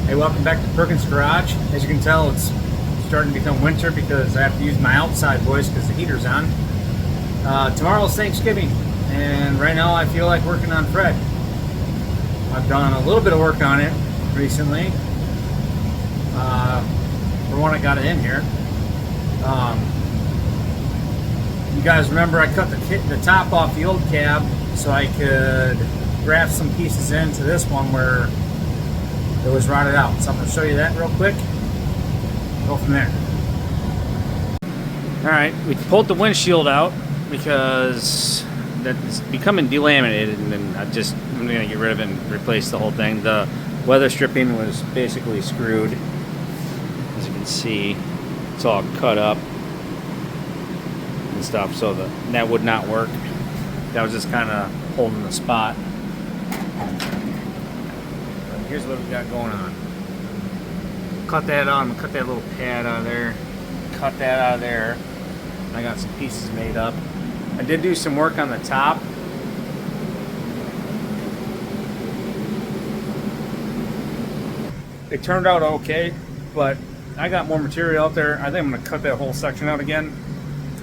Hey, welcome back to Perkins Garage. As you can tell, it's starting to become winter because I have to use my outside voice because the heater's on. Tomorrow's Thanksgiving, and right now I feel like working on Fred. I've done a little bit of work on it recently. For one, I got it in here. You guys remember I cut the top off the old cab so I could graft some pieces into this one where it was rotted out. So I'm going to show you that real quick. Go from there. Alright, we pulled the windshield out because that's becoming delaminated, and then I'm going to get rid of it and replace the whole thing. The weather stripping was basically screwed. As you can see, it's all cut up and stuff, so that would not work. That was just kind of holding the spot. But here's what we got going on. Cut that out. I'm gonna cut that little pad out of there. Cut that out of there. I got some pieces made up. I did do some work on the top. It turned out okay, but I got more material out there. I think I'm gonna cut that whole section out again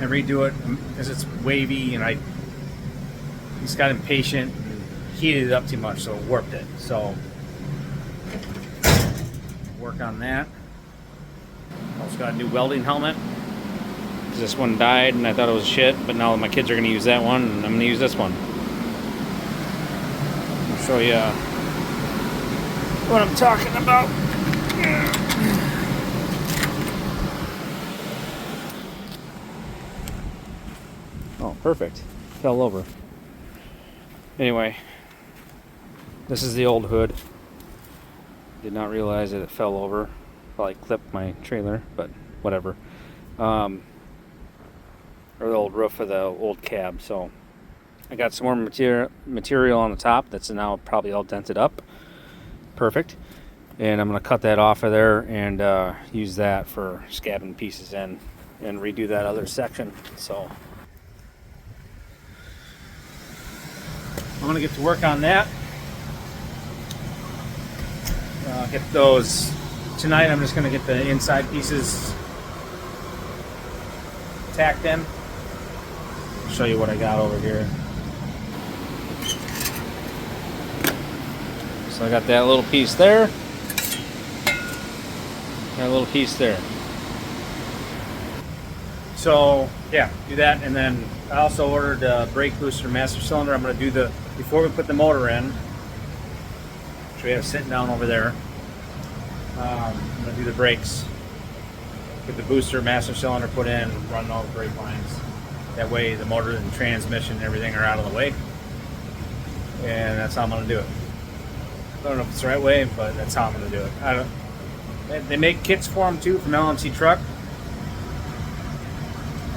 and redo it because it's wavy, and I just got impatient and heated it up too much, so it warped it. So work on that. Also got a new welding helmet because this one died and I thought it was shit, but now my kids are gonna use that one and I'm gonna use this one. I'll show you what I'm talking about. Oh, perfect. Fell over. Anyway, this is the old hood. Did not realize that it fell over. Probably clipped my trailer, but whatever. Or the old roof of the old cab. So I got some more material on the top that's now probably all dented up. Perfect. And I'm going to cut that off of there and use that for scabbing pieces in and redo that other section. So I'm going to get to work on that. Get those tonight. I'm just going to get the inside pieces tacked in. I'll show you what I got over here. So I got that little piece there. That little piece there. So yeah, do that, and then I also ordered a brake booster master cylinder. I'm going to do before we put the motor in, which we have sitting down over there. I'm going to do the brakes. Get the booster master cylinder put in, run all the brake lines. That way the motor and transmission and everything are out of the way. And that's how I'm going to do it. I don't know if it's the right way, but that's how I'm going to do it. They make kits for them too from LMC Truck.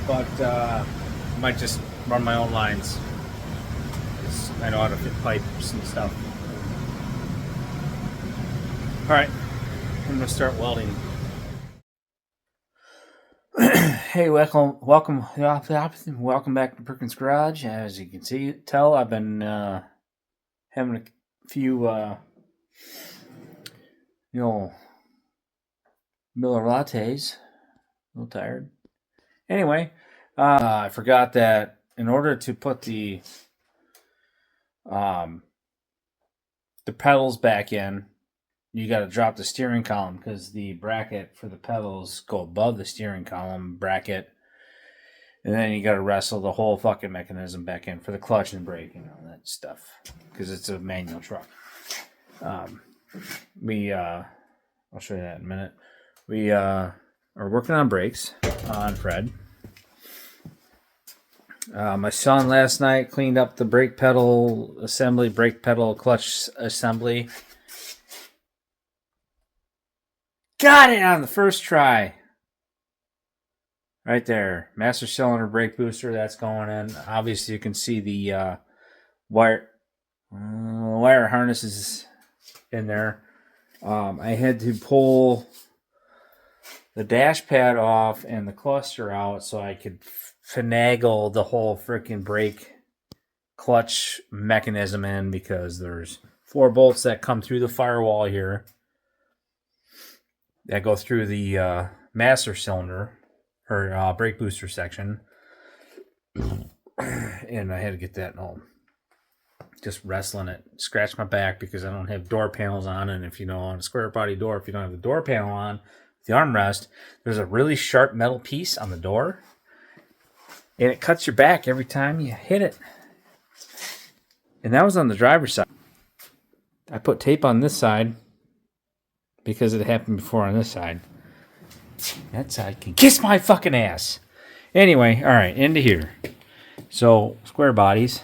But I might just run my own lines. I know how to fit pipes and stuff. Alright, I'm going to start welding. Hey, welcome back to Perkins Garage. As you can tell, I've been having a few, Miller lattes. A little tired. Anyway, I forgot that in order to put the pedals back in, you got to drop the steering column because the bracket for the pedals go above the steering column bracket, and then you got to wrestle the whole fucking mechanism back in for the clutch and brake and all that stuff because it's a manual truck. I'll show you that in a minute. We are working on brakes on Fred. My son last night cleaned up the brake pedal assembly, brake pedal clutch assembly. Got it on the first try. Right there. Master cylinder brake booster, that's going in. Obviously you can see the wire harnesses in there. I had to pull the dash pad off and the cluster out so I could finagle the whole freaking brake clutch mechanism in, because there's 4 bolts that come through the firewall here. that go through the master cylinder or brake booster section. And I had to get that all just wrestling it, scratch my back because I don't have door panels on. And if you know, on a square body door, if you don't have the door panel on, the armrest, there's a really sharp metal piece on the door, and it cuts your back every time you hit it. And that was on the driver's side. I put tape on this side because it happened before on this side. That side can kiss my fucking ass. Anyway, all right, into here. So, square bodies.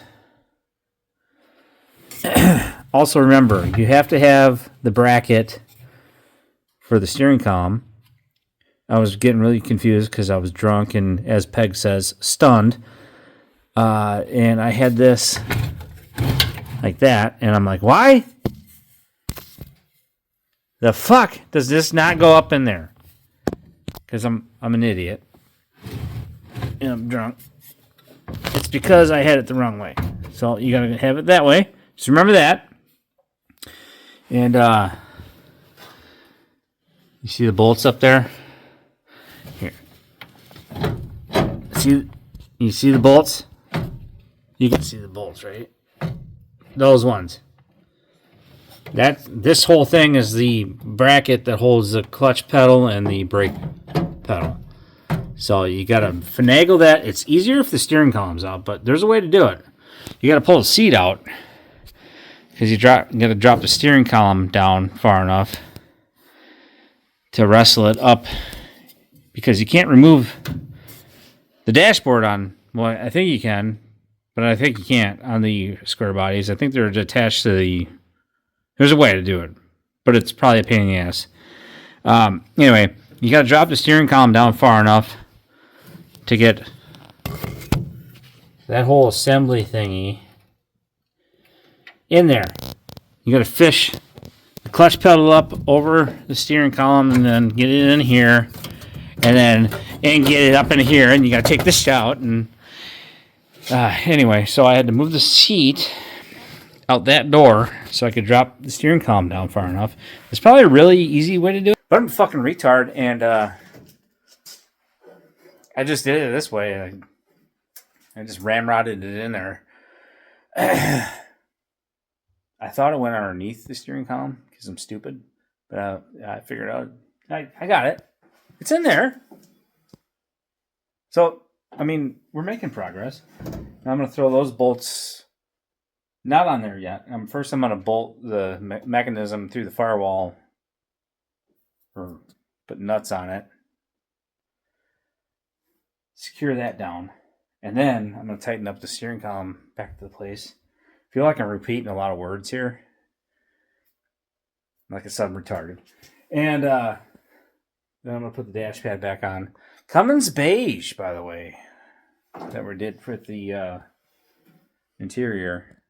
Also remember, you have to have the bracket for the steering column. I was getting really confused because I was drunk and, as Peg says, stunned. And I had this like that, and I'm like, why the fuck does this not go up in there? Because I'm an idiot and I'm drunk. It's because I had it the wrong way. So you gotta have it that way. Just remember that. And you see the bolts up there? Here. You see the bolts? You can see the bolts, right? Those ones. This whole thing is the bracket that holds the clutch pedal and the brake pedal. So you gotta finagle that. It's easier if the steering column's out, but there's a way to do it. You gotta pull the seat out because you gotta drop the steering column down far enough to wrestle it up, because you can't remove the dashboard on. Well, I think you can, but I think you can't on the square bodies. I think they're attached to the. There's a way to do it, but it's probably a pain in the ass. Anyway, you got to drop the steering column down far enough to get that whole assembly thingy in there. You got to fish the clutch pedal up over the steering column and then get it in here, and get it up in here, and you got to take this out. And anyway, so I had to move the seat out that door so I could drop the steering column down far enough. It's probably a really easy way to do it, but I'm a fucking retard, and I just did it this way. I just ramrodded it in there. I thought it went underneath the steering column because I'm stupid, but I figured out I got it. It's in there. So, I mean, we're making progress. Now I'm going to throw those bolts not on there yet. First, I'm going to bolt the mechanism through the firewall, or put nuts on it. Secure that down. And then I'm going to tighten up the steering column back to the place. I feel like I'm repeating a lot of words here. Like I said, I'm retarded. And then I'm going to put the dash pad back on. Cummins beige, by the way, that we did for the interior.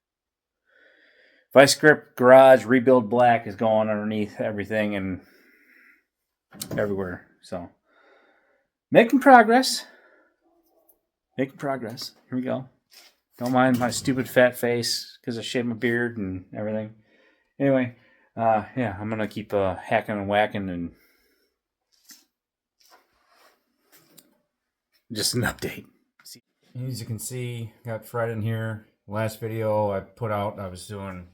Vice grip garage rebuild black is going underneath everything and everywhere. So making progress. Making progress. Here we go. Don't mind my stupid fat face because I shaved my beard and everything. Anyway, yeah, I'm gonna keep hacking and whacking, and just an update. As you can see, got Fred in here. Last video I put out, I was doing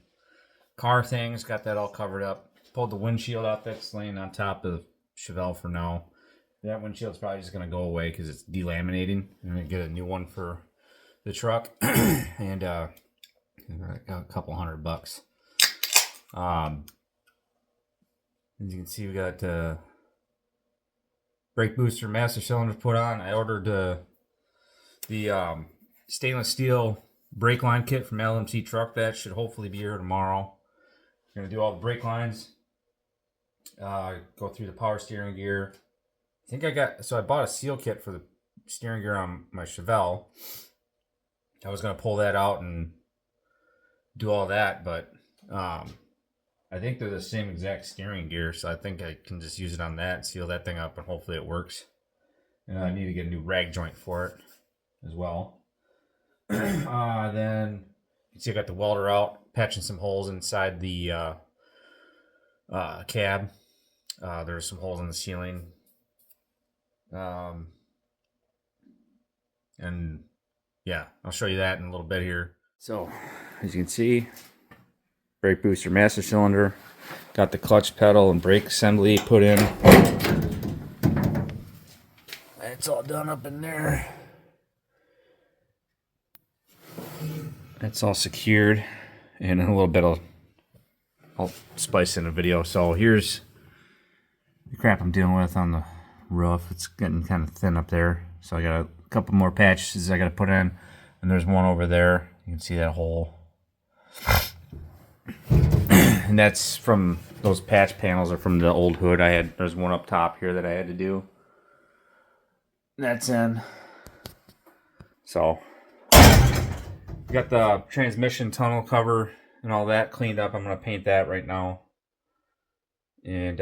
car things, got that all covered up. Pulled the windshield out that's laying on top of the Chevelle for now. That windshield's probably just going to go away because it's delaminating. I'm going to get a new one for the truck. And a couple $100. As you can see, we got brake booster master cylinder put on. I ordered the stainless steel brake line kit from LMC Truck. That should hopefully be here tomorrow. I'm going to do all the brake lines. Go through the power steering gear. I bought a seal kit for the steering gear on my Chevelle. I was going to pull that out and do all that, but I think they're the same exact steering gear, so I think I can just use it on that, seal that thing up, and hopefully it works. And I need to get a new rag joint for it as well. Then you can see I got the welder out, patching some holes inside the cab. There's some holes in the ceiling. And yeah, I'll show you that in a little bit here. So, as you can see, brake booster master cylinder. Got the clutch pedal and brake assembly put in. It's all done up in there. It's all secured. And in a little bit I'll spice in a video. So here's the crap I'm dealing with on the roof. It's getting kind of thin up there. So I got a couple more patches I got to put in. And there's one over there. You can see that hole. And that's from those patch panels are from the old hood. There's one up top here that I had to do. That's in. So got the transmission tunnel cover and all that cleaned up. I'm gonna paint that right now. And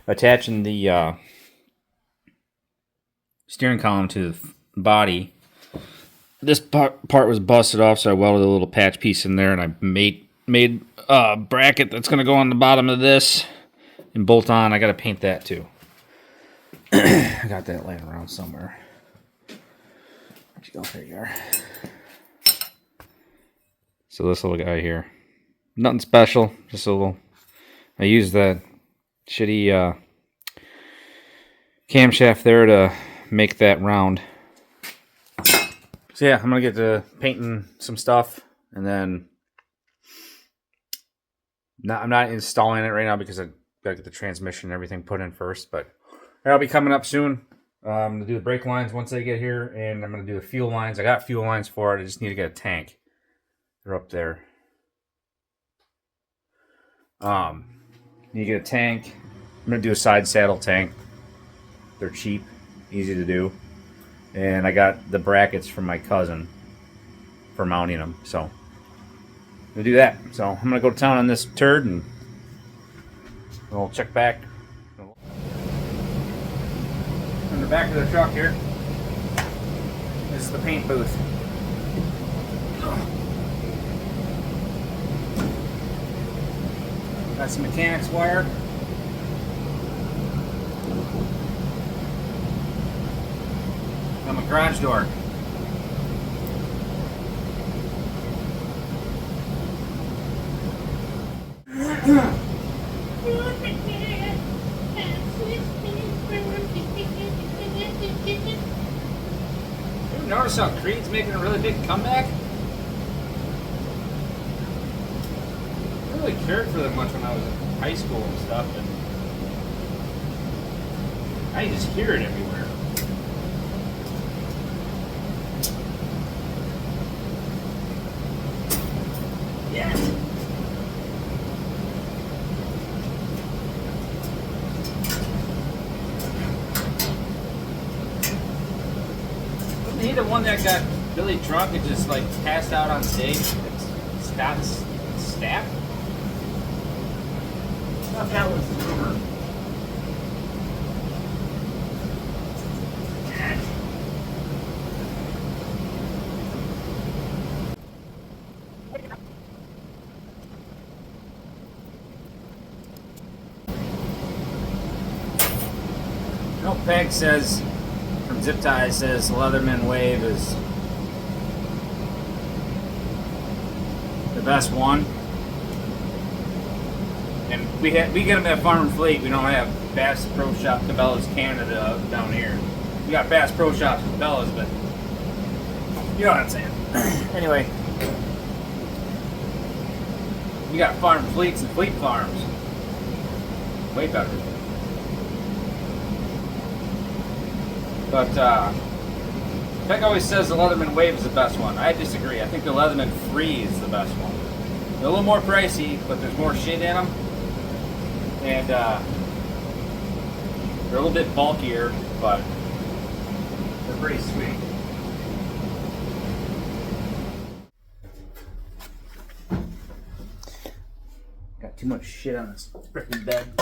attaching the steering column to the body. This part was busted off, so I welded a little patch piece in there, and I made a bracket that's going to go on the bottom of this and bolt on. I got to paint that too. I got that laying around somewhere. Where'd you go? There you are. So this little guy here, nothing special, just a little. I used that shitty camshaft there to make that round. So yeah, I'm gonna get to painting some stuff, and then I'm not installing it right now because I gotta get the transmission and everything put in first. But that'll be coming up soon. I'm gonna do the brake lines once they get here, and I'm gonna do the fuel lines. I got fuel lines for it. I just need to get a tank. They're up there. Need to get a tank. I'm gonna do a side saddle tank. They're cheap, easy to do. And I got the brackets from my cousin for mounting them. So I'm gonna do that. So I'm gonna go to town on this turd and we'll check back. In the back of the truck here, this is the paint booth. Got some mechanics wire. On my garage door. You notice how Creed's making a really big comeback? I didn't really cared for them much when I was in high school and stuff, but I just hear it everywhere. Wasn't he the one that got really drunk and just like passed out on stage? It's Scott's staff? I thought that was the rumor. Peg says, from Zip Tie says, Leatherman Wave is the best one. And we get them at Farm and Fleet. We don't have Bass Pro Shop Cabela's Canada down here. We got Bass Pro Shops Cabela's, but you know what I'm saying. Anyway, we got Farm Fleets and Fleet Farms. Way better. But Peck always says the Leatherman Wave is the best one. I disagree. I think the Leatherman Free is the best one. They're a little more pricey, but there's more shit in them. And they're a little bit bulkier, but they're pretty sweet. Got too much shit on this freaking bed.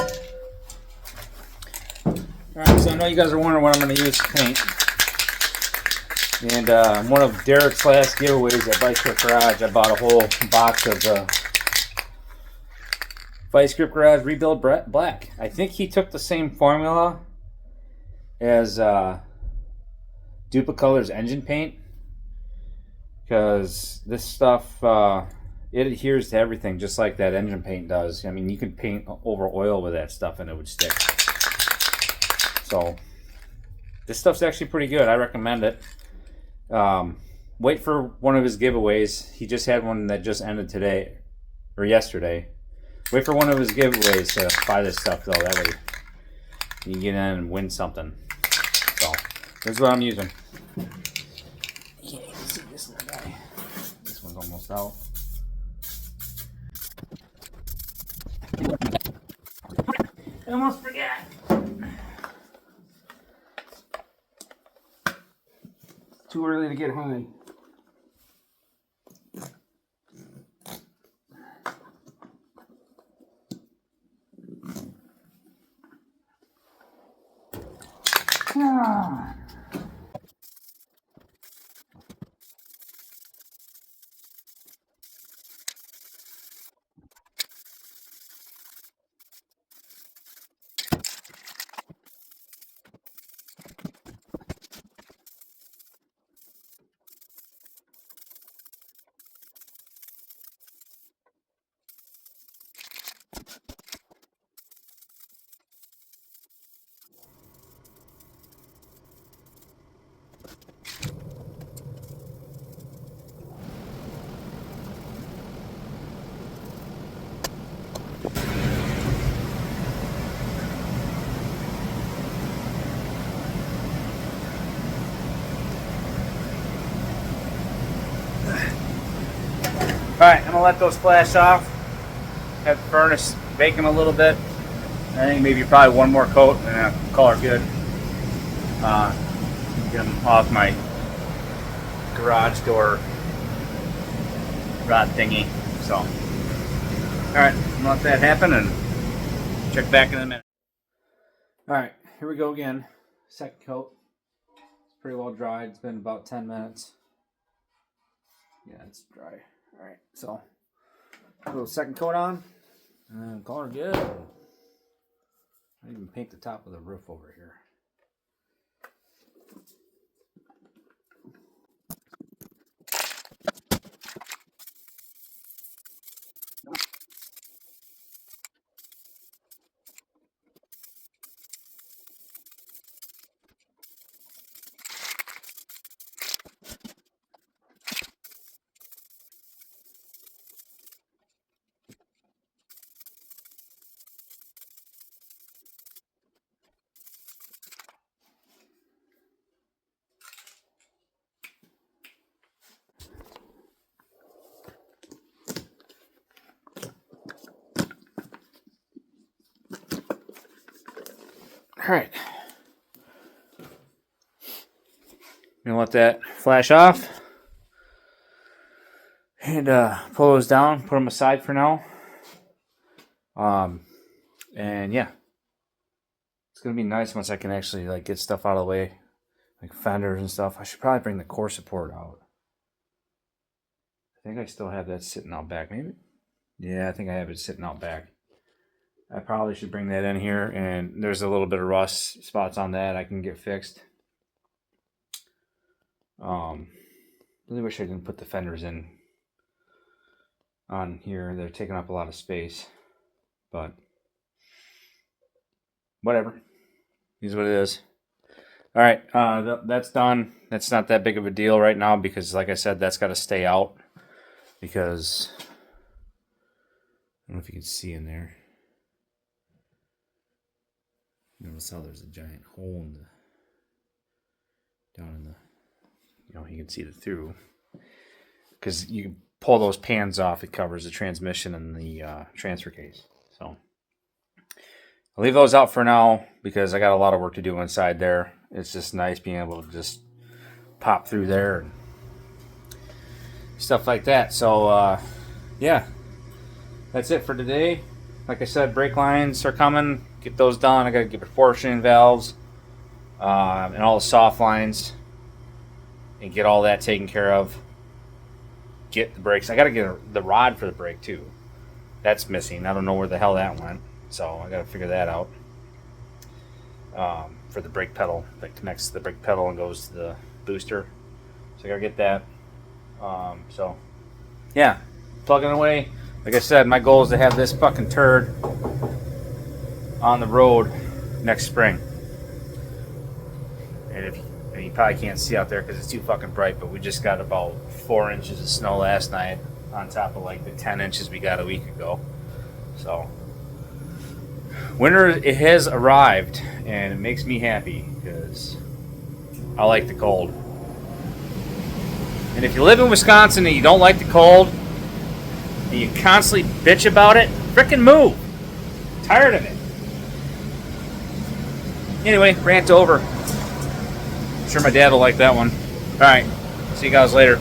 Alright, so I know you guys are wondering what I'm going to use to paint. And one of Derek's last giveaways at Bike Truck Garage, I bought a whole box of Vice Grip Garage Rebuild Black. I think he took the same formula as Duplicolor's engine paint, because this stuff it adheres to everything just like that engine paint does. I mean, you can paint over oil with that stuff and it would stick. So this stuff's actually pretty good. I recommend it. Wait for one of his giveaways. He just had one that just ended today or yesterday. Wait for one of his giveaways to buy this stuff, though. That way you can get in and win something. So this is what I'm using. You can't even see this little guy. This one's almost out. I almost forgot. Too early to get high. Ah. Alright, I'm going to let those flash off. Have the furnace bake them a little bit. I think maybe probably one more coat and I'll call her good. Get them off my garage door rod thingy. So, alright, I'm going to let that happen and check back in a minute. Alright, here we go again. Second coat. It's pretty well dried. It's been about 10 minutes. Yeah, it's dry. Alright, so a little second coat on and call her good. I even paint the top of the roof over here. Alright. I'm gonna let that flash off. And pull those down, put them aside for now. And yeah. It's gonna be nice once I can actually like get stuff out of the way. Like fenders and stuff. I should probably bring the core support out. I think I still have that sitting out back, maybe? Yeah, I think I have it sitting out back. I probably should bring that in here, and there's a little bit of rust spots on that I can get fixed. Really wish I didn't put the fenders in on here. They're taking up a lot of space, but whatever. Here's what it is. All right, that's done. That's not that big of a deal right now because, like I said, that's got to stay out because I don't know if you can see in there. Notice how there's a giant hole in down in the, you can see it through. Because you can pull those pans off, it covers the transmission and the transfer case. So I'll leave those out for now because I got a lot of work to do inside there. It's just nice being able to just pop through there and stuff like that. So yeah, that's it for today. Like I said, brake lines are coming. Get those done. I got to get proportioning valves and all the soft lines and get all that taken care of. Get the brakes. I got to get the rod for the brake too. That's missing. I don't know where the hell that went. So I got to figure that out. For the brake pedal that connects to the brake pedal and goes to the booster. So I got to get that. So, yeah. Plugging away. Like I said, my goal is to have this fucking turd on the road next spring. And you probably can't see out there because it's too fucking bright, but we just got about 4 inches of snow last night on top of like the 10 inches we got a week ago. So winter, it has arrived, and it makes me happy because I like the cold. And if you live in Wisconsin and you don't like the cold and you constantly bitch about it, frickin' move. I'm tired of it. Anyway, rant over. I'm sure my dad will like that one. All right, see you guys later.